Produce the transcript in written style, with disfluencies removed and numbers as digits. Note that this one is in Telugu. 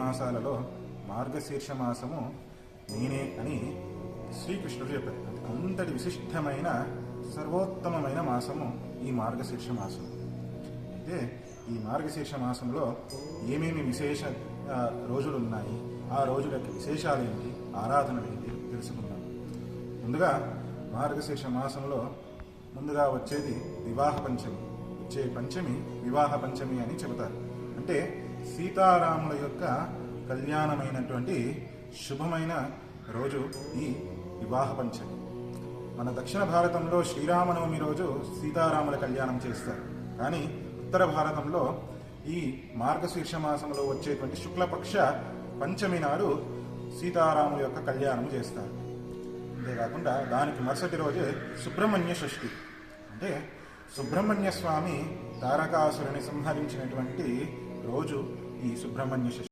మాసాలలో మార్గశీర్ష మాసము నేనే అని శ్రీకృష్ణుడు చెప్పారు. అంతటి విశిష్టమైన సర్వోత్తమమైన మాసము ఈ మార్గశీర్ష మాసం. అయితే ఈ మార్గశీర్ష మాసంలో ఏమేమి విశేష రోజులు ఉన్నాయి, ఆ రోజులకి విశేషాలు ఏంటి, ఆరాధనలు ఏంటి తెలుసుకుందాం. ముందుగా మార్గశీర్ష మాసంలో ముందుగా వచ్చేది వివాహ పంచమి. వచ్చే పంచమి వివాహ పంచమి అని చెబుతారు. అంటే సీతారాముల యొక్క కళ్యాణమైనటువంటి శుభమైన రోజు ఈ వివాహ పంచమి. మన దక్షిణ భారతంలో శ్రీరామనవమి రోజు సీతారాముల కళ్యాణం చేస్తారు. కానీ ఉత్తర భారతంలో ఈ మార్గశీర్ష మాసంలో వచ్చేటువంటి శుక్లపక్ష పంచమి నాడు సీతారాముల యొక్క కళ్యాణం చేస్తారు. అంతేకాకుండా దానికి మరుసటి రోజే సుబ్రహ్మణ్య షష్ఠి. అంటే సుబ్రహ్మణ్య స్వామి తారకాసురుని సంహరించినటువంటి రోజు ఈ సుబ్రహ్మణ్య షష్ఠి.